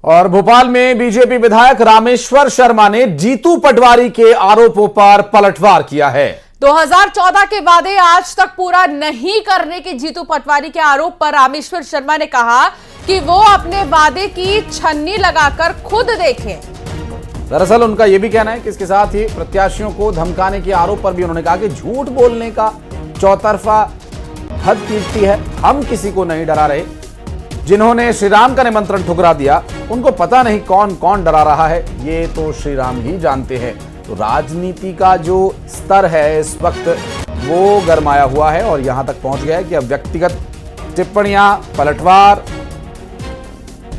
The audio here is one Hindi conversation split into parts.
और भोपाल में बीजेपी विधायक रामेश्वर शर्मा ने जीतू पटवारी के आरोपों पर पलटवार किया है। 2014 के वादे आज तक पूरा नहीं करने के जीतू पटवारी के आरोप पर रामेश्वर शर्मा ने कहा कि वो अपने वादे की छन्नी लगाकर खुद देखें। दरअसल उनका यह भी कहना है कि इसके साथ ही प्रत्याशियों को धमकाने के आरोप पर भी उन्होंने कहा कि झूठ बोलने का चौतरफा हद कीर्ति है, हम किसी को नहीं डरा रहे। जिन्होंने श्रीराम का निमंत्रण ठुकरा दिया उनको पता नहीं कौन कौन डरा रहा है, ये तो श्रीराम ही जानते हैं। तो राजनीति का जो स्तर है इस वक्त वो गरमाया हुआ है और यहां तक पहुंच गया है कि अब व्यक्तिगत टिप्पणियां पलटवार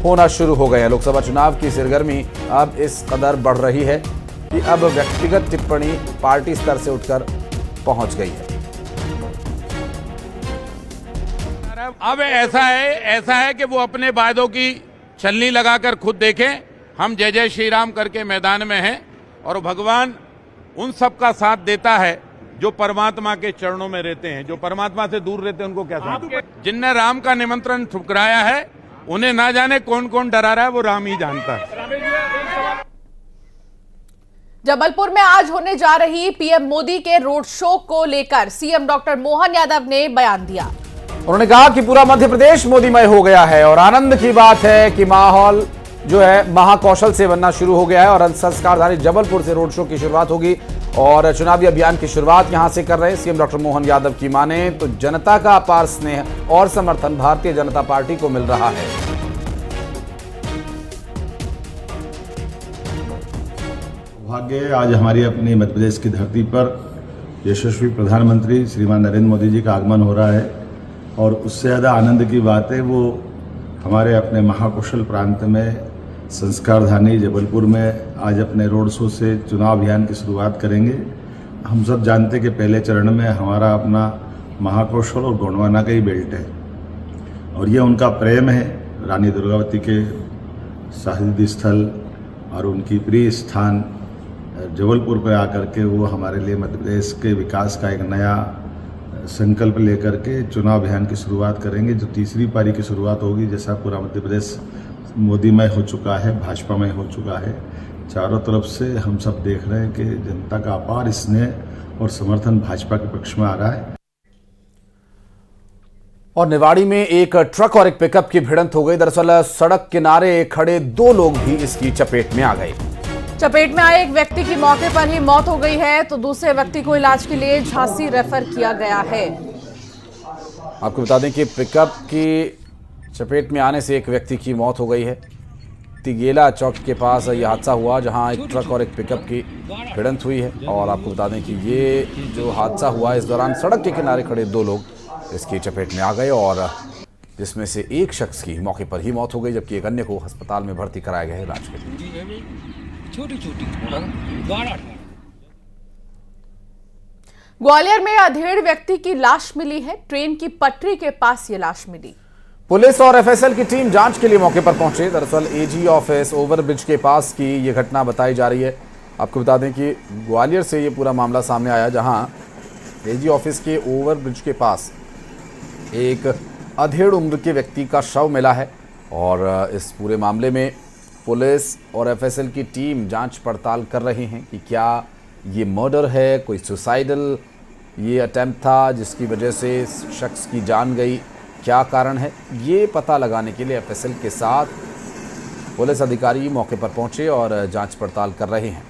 होना शुरू हो गए हैं। लोकसभा चुनाव की सरगर्मी अब इस कदर बढ़ रही है कि अब व्यक्तिगत टिप्पणी पार्टी स्तर से उठकर पहुंच गई है। अब ऐसा है कि वो अपने वादों की छलनी लगाकर खुद देखें। हम जय जय श्री राम करके मैदान में हैं और भगवान उन सब का साथ देता है जो परमात्मा के चरणों में रहते हैं। जो परमात्मा से दूर रहते हैं उनको क्या समझते? जिनने राम का निमंत्रण ठुकराया है उन्हें ना जाने कौन कौन डरा रहा है, वो राम ही जानता है। जबलपुर में आज होने जा रही पीएम मोदी के रोड शो को लेकर सीएम डॉक्टर मोहन यादव ने बयान दिया। उन्होंने कहा कि पूरा मध्य प्रदेश मोदीमय हो गया है और आनंद की बात है कि माहौल जो है महाकौशल से बनना शुरू हो गया है और संस्कारधारी जबलपुर से रोड शो की शुरुआत होगी और चुनावी अभियान की शुरुआत यहां से कर रहे हैं सीएम डॉक्टर मोहन यादव की माने तो जनता का अपार स्नेह और समर्थन भारतीय जनता पार्टी को मिल रहा है। सौभाग्य आज हमारी अपनी मध्य प्रदेश की धरती पर यशस्वी प्रधानमंत्री श्रीमान नरेंद्र मोदी जी का आगमन हो रहा है और उससे ज़्यादा आनंद की बात है वो हमारे अपने महाकौशल प्रांत में संस्कारधानी जबलपुर में आज अपने रोड शो से चुनाव अभियान की शुरुआत करेंगे। हम सब जानते हैं कि पहले चरण में हमारा अपना महाकौशल और गोंडवाना का ही बेल्ट है और ये उनका प्रेम है रानी दुर्गावती के शहीदी स्थल और उनकी प्रिय स्थान जबलपुर पर आकर के वो हमारे लिए मध्य प्रदेश के विकास का एक नया संकल्प लेकर के चुनाव अभियान की शुरुआत करेंगे। जो तीसरी पारी की शुरुआत होगी, जैसा पूरा मध्य प्रदेश मोदीमय हो चुका है, भाजपामय हो चुका है, चारों तरफ से हम सब देख रहे हैं कि जनता का अपार स्नेह और समर्थन भाजपा के पक्ष में आ रहा है। और निवाड़ी में एक ट्रक और एक पिकअप की भिड़ंत हो गई। दरअसल सड़क किनारे खड़े दो लोग भी इसकी चपेट में आ गए। चपेट में आए एक व्यक्ति की मौके पर ही मौत हो गई है तो दूसरे व्यक्ति को इलाज के लिए झांसी रेफर किया गया है। आपको बता दें कि पिकअप की चपेट में आने से एक व्यक्ति की मौत हो गई है। तिगेला चौक के पास यह हादसा हुआ जहां एक ट्रक और एक पिकअप की भिड़ंत हुई है और आपको बता दें कि ये जो हादसा हुआ इस दौरान सड़क के किनारे खड़े दो लोग इसकी चपेट में आ गए और जिसमें से एक शख्स की मौके पर ही मौत हो गई जबकि एक अन्य को अस्पताल में भर्ती कराया गया है इलाज के लिए। ग्वालियर में अधेड़ व्यक्ति की लाश मिली है। ट्रेन की पटरी के पास ये लाश मिली। पुलिस और एफएसएल की टीम जांच के लिए मौके पर पहुंचे। दरअसल एजी ऑफिस ओवरब्रिज के पास की ये घटना बताई जा रही है। आपको बता दें कि ग्वालियर से ये पूरा मामला सामने आया जहां एजी ऑफिस के ओवरब्रिज के पास एक अधेड़ उम्र के व्यक्ति का शव मिला है और इस पूरे मामले में पुलिस और एफएसएल की टीम जांच पड़ताल कर रहे हैं कि क्या ये मर्डर है, कोई सुसाइडल ये अटेम्प्ट था जिसकी वजह से इस शख्स की जान गई, क्या कारण है ये पता लगाने के लिए एफएसएल के साथ पुलिस अधिकारी मौके पर पहुंचे और जांच पड़ताल कर रहे हैं।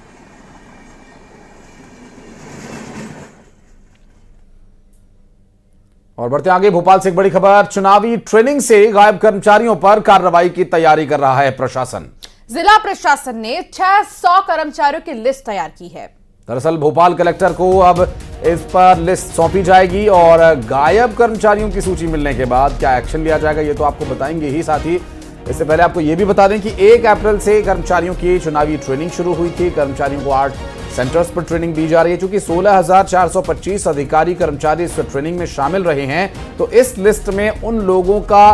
और बढ़ते आगे, भोपाल से एक बड़ी खबर। चुनावी ट्रेनिंग से गायब कर्मचारियों पर कार्रवाई की तैयारी कर रहा है प्रशासन। जिला प्रशासन ने 600 कर्मचारियों की लिस्ट तैयार की है। दरअसल भोपाल कलेक्टर को अब इस पर लिस्ट सौंपी जाएगी और गायब कर्मचारियों की सूची मिलने के बाद क्या एक्शन लिया जाएगा ये तो आपको बताएंगे ही। साथ ही इससे पहले आपको ये भी बता दें कि 1 अप्रैल से कर्मचारियों की चुनावी ट्रेनिंग शुरू हुई थी। कर्मचारियों को 8 सेंटर्स पर ट्रेनिंग दी जा रही है। चूंकि 16,425 अधिकारी कर्मचारी इस ट्रेनिंग में शामिल रहे हैं तो इस लिस्ट में उन लोगों का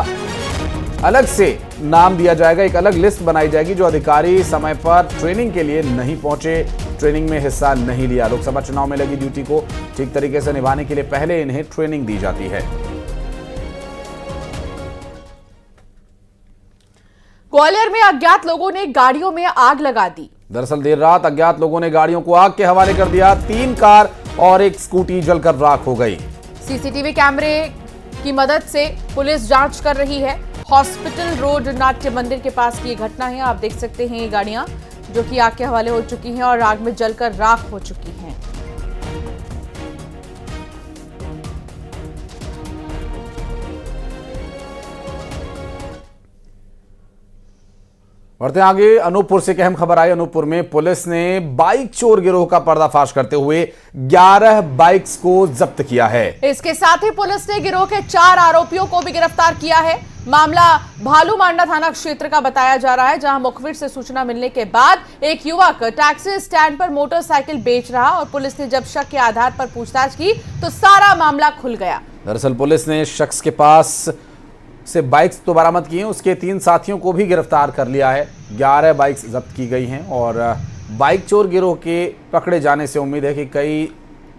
अलग से नाम दिया जाएगा। एक अलग लिस्ट बनाई जाएगी जो अधिकारी समय पर ट्रेनिंग के लिए नहीं पहुंचे, ट्रेनिंग में हिस्सा नहीं लिया। लोकसभा चुनाव में लगी ड्यूटी को ठीक तरीके से निभाने के लिए पहले इन्हें ट्रेनिंग दी जाती है। ग्वालियर में अज्ञात लोगों ने गाड़ियों में आग लगा दी। दरअसल देर रात अज्ञात लोगों ने गाड़ियों को आग के हवाले कर दिया। 3 कार और एक स्कूटी जलकर राख हो गई। सीसीटीवी कैमरे की मदद से पुलिस जांच कर रही है। हॉस्पिटल रोड नाट्य मंदिर के पास की ये घटना है। आप देख सकते हैं ये गाड़ियां जो कि आग के हवाले हो चुकी हैं और आग में जलकर राख हो चुकी हैं। बढ़ते आगे, अनूपपुर से एक अहम खबर आई। अनूपपुर में पुलिस ने बाइक चोर गिरोह का पर्दाफाश करते हुए 11 बाइक्स को जब्त किया है। इसके साथ ही पुलिस ने गिरोह के 4 आरोपियों को भी गिरफ्तार किया है। मामला भालूमांडा थाना क्षेत्र का बताया जा रहा है, जहां मुखबिर से सूचना मिलने के बाद एक युवक टैक्सी स्टैंड पर मोटरसाइकिल बेच रहा और पुलिस ने जब शक के आधार पर पूछताछ की तो सारा मामला खुल गया। दरअसल पुलिस ने शख्स के पास से बाइक्स तो बरामद की हैं, उसके 3 साथियों को भी गिरफ्तार कर लिया है। 11 बाइक्स जब्त की गई हैं और बाइक चोर गिरोह के पकड़े जाने से उम्मीद है कि कई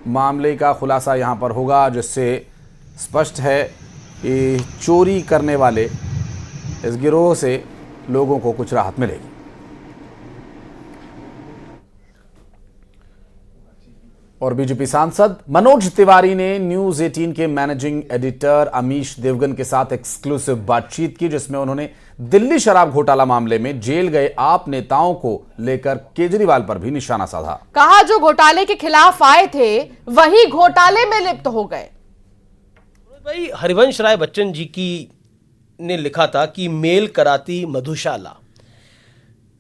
मामले का खुलासा यहां पर होगा, जिससे स्पष्ट है कि चोरी करने वाले इस गिरोह से लोगों को कुछ राहत मिलेगी। और बीजेपी सांसद मनोज तिवारी ने न्यूज 18 के मैनेजिंग एडिटर अमीश देवगन के साथ एक्सक्लूसिव बातचीत की, जिसमें उन्होंने दिल्ली शराब घोटाला मामले में जेल गए आप नेताओं को लेकर केजरीवाल पर भी निशाना साधा। कहा जो घोटाले के खिलाफ आए थे वही घोटाले में लिप्त हो गए। भाई हरिवंश राय बच्चन जी की ने लिखा था कि मेल कराती मधुशाला,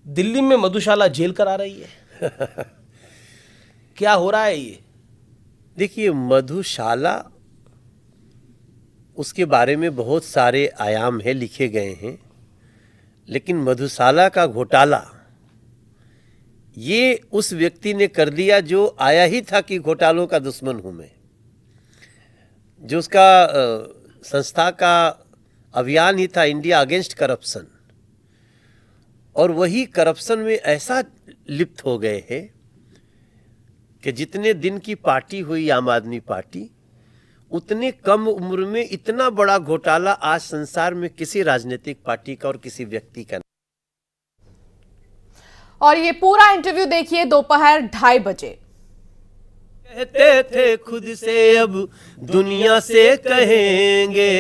दिल्ली में मधुशाला जेल करा रही है। क्या हो रहा है ये? देखिए, मधुशाला उसके बारे में बहुत सारे आयाम है, लिखे गए हैं, लेकिन मधुशाला का घोटाला ये उस व्यक्ति ने कर दिया जो आया ही था कि घोटालों का दुश्मन हूं मैं, जो उसका संस्था का अभियान ही था इंडिया अगेंस्ट करप्शन, और वही करप्शन में ऐसा लिप्त हो गए हैं कि जितने दिन की पार्टी हुई आम आदमी पार्टी, उतने कम उम्र में इतना बड़ा घोटाला आज संसार में किसी राजनीतिक पार्टी का और किसी व्यक्ति का। और ये पूरा इंटरव्यू देखिए दोपहर 2:30 बजे। कहते थे खुद से अब दुनिया से कहेंगे,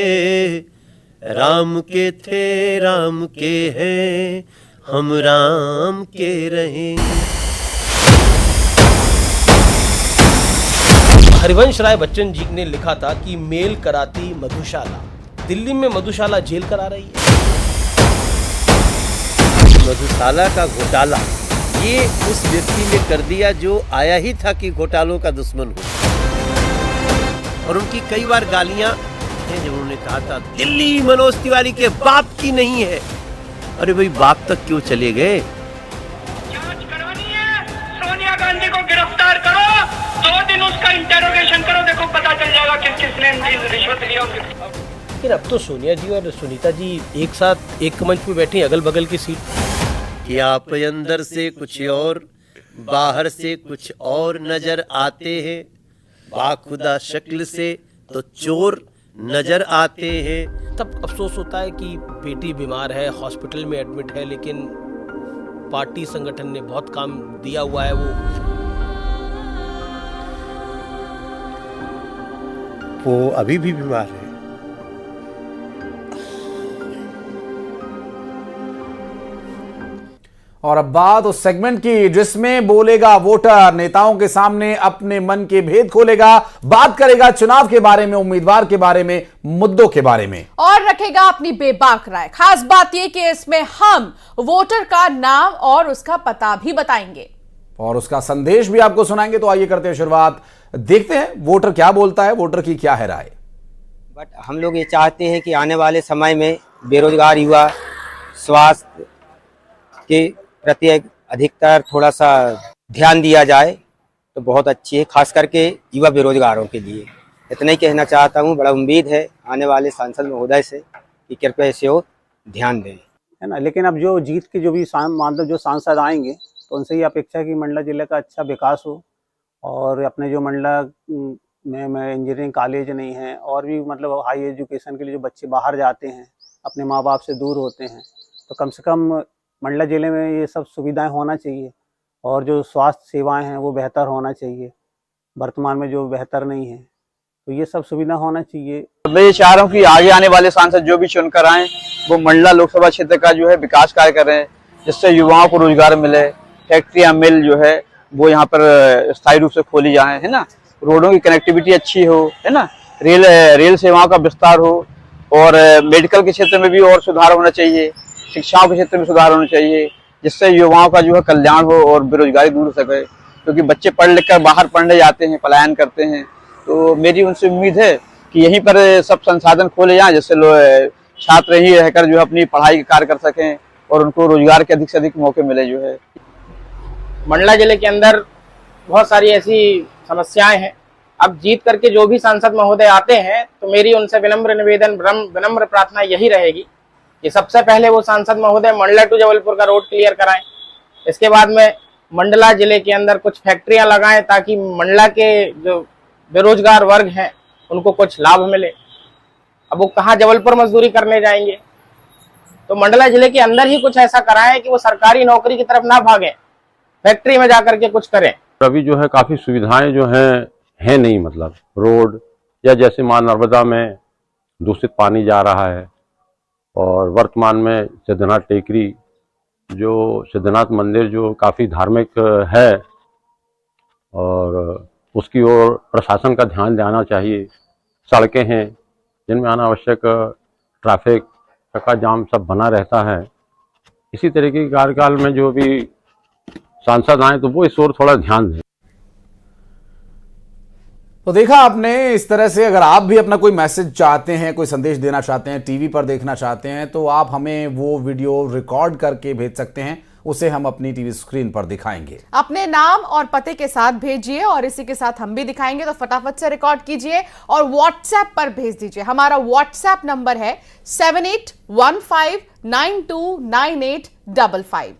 राम के थे राम के हैं, हम राम के रहेंगे। हरिवंश राय बच्चन जी ने लिखा था कि मेल कराती मधुशाला, दिल्ली में मधुशाला जेल करा रही है। मधुशाला का घोटाला ये उस व्यक्ति ने कर दिया जो आया ही था कि घोटालों का दुश्मन हो। और उनकी कई बार गालियां हैं, जब उन्होंने कहा था दिल्ली मनोज तिवारी के बाप की नहीं है। अरे भाई, बाप तक क्यों चले गए? जांच करवानी है, सोनिया गांधी को गिरफ्तार करो, 2 दिन उसका इंटेरोगेशन करो, देखो पता चल जाएगा किस किसने रिश्वत लिया। लेकिन अब तो सोनिया जी और सुनीता जी एक साथ एक मंच पे बैठी, अगल बगल की सीट। कि आप अंदर से कुछ और बाहर से कुछ और नजर आते हैं, बाखुदा शक्ल से तो चोर नजर आते हैं। तब अफसोस होता है कि बेटी बीमार है, हॉस्पिटल में एडमिट है, लेकिन पार्टी संगठन ने बहुत काम दिया हुआ है। वो अभी भी बीमार है। और अब बात उस सेगमेंट की जिसमें बोलेगा वोटर, नेताओं के सामने अपने मन के भेद खोलेगा, बात करेगा चुनाव के बारे में, उम्मीदवार के बारे में, मुद्दों के बारे में, और रखेगा अपनी बेबाक राय। खास बात यह कि इसमें हम वोटर का नाम और उसका पता भी बताएंगे और उसका संदेश भी आपको सुनाएंगे। तो आइए करते हैं शुरुआत, देखते हैं वोटर क्या बोलता है, वोटर की क्या है राय। बट हम लोग ये चाहते हैं कि आने वाले समय में बेरोजगार युवा स्वास्थ्य के प्रति अधिकतर थोड़ा सा ध्यान दिया जाए तो बहुत अच्छी है, खास करके युवा बेरोजगारों के लिए। इतना ही कहना चाहता हूँ। बड़ा उम्मीद है आने वाले सांसद महोदय से कि कृपया इसे और ध्यान दें, है ना। लेकिन अब जो जीत के जो भी मान लो जो सांसद आएंगे तो उनसे ये अपेक्षा है कि मंडला जिले का अच्छा विकास हो, और अपने जो मंडला में इंजीनियरिंग कॉलेज नहीं है, और भी मतलब हाई एजुकेशन के लिए जो बच्चे बाहर जाते हैं, अपने माँ बाप से दूर होते हैं, तो कम से कम मंडला ज़िले में ये सब सुविधाएं होना चाहिए और जो स्वास्थ्य सेवाएं हैं वो बेहतर होना चाहिए, वर्तमान में जो बेहतर नहीं है, तो ये सब सुविधा होना चाहिए। मैं ये चाह रहा हूँ कि आगे आने वाले सांसद जो भी चुनकर आए वो मंडला लोकसभा क्षेत्र का जो है विकास कार्य करें, जिससे युवाओं को रोजगार मिले, फैक्ट्रियां मिल जो है वो यहाँ पर स्थायी रूप से खोली जाए, है ना, रोडों की कनेक्टिविटी अच्छी हो, है ना, रेल सेवाओं का विस्तार हो, और मेडिकल के क्षेत्र में भी और सुधार होना चाहिए, शिक्षाओं के क्षेत्र में सुधार होना चाहिए, जिससे युवाओं का जो है कल्याण हो और बेरोजगारी दूर हो सके, क्योंकि बच्चे पढ़ लिख कर बाहर पढ़ने जाते हैं, पलायन करते हैं। तो मेरी उनसे उम्मीद है कि यहीं पर सब संसाधन खोले जाएं, जिससे छात्र ही रहकर जो है अपनी पढ़ाई का कार्य कर सकें और उनको रोजगार के अधिक से अधिक मौके मिले। जो है मंडला जिले के अंदर बहुत सारी ऐसी समस्याएं हैं। अब जीत करके जो भी सांसद महोदय आते हैं तो मेरी उनसे विनम्र निवेदन, विनम्र प्रार्थना यही रहेगी कि सबसे पहले वो सांसद महोदय मंडला टू जबलपुर का रोड क्लियर कराएं। इसके बाद में मंडला जिले के अंदर कुछ फैक्ट्रियां लगाएं ताकि मंडला के जो बेरोजगार वर्ग हैं उनको कुछ लाभ मिले। अब वो कहाँ जबलपुर मजदूरी करने जाएंगे, तो मंडला जिले के अंदर ही कुछ ऐसा कराएं कि वो सरकारी नौकरी की तरफ ना भागें, फैक्ट्री में जाकर के कुछ करें। अभी जो है काफ़ी सुविधाएं जो हैं नहीं, मतलब रोड या जैसे मां नर्मदा में दूषित पानी जा रहा है, और वर्तमान में सिद्धनाथ टेकरी जो सिद्धनाथ मंदिर जो काफ़ी धार्मिक है और उसकी ओर प्रशासन का ध्यान देना चाहिए। सड़कें हैं जिनमें अनावश्यक ट्रैफिक, चक्का जाम सब बना रहता है। इसी तरीके के कार्यकाल में जो भी सांसद आए तो वो इस ओर थोड़ा ध्यान दें। तो देखा आपने, इस तरह से अगर आप भी अपना कोई मैसेज चाहते हैं, कोई संदेश देना चाहते हैं, टीवी पर देखना चाहते हैं, तो आप हमें वो वीडियो रिकॉर्ड करके भेज सकते हैं, उसे हम अपनी टीवी स्क्रीन पर दिखाएंगे। अपने नाम और पते के साथ भेजिए और इसी के साथ हम भी दिखाएंगे, तो फटाफट से रिकॉर्ड कीजिए और व्हाट्सएप पर भेज दीजिए। हमारा व्हाट्सएप नंबर है 7815929855।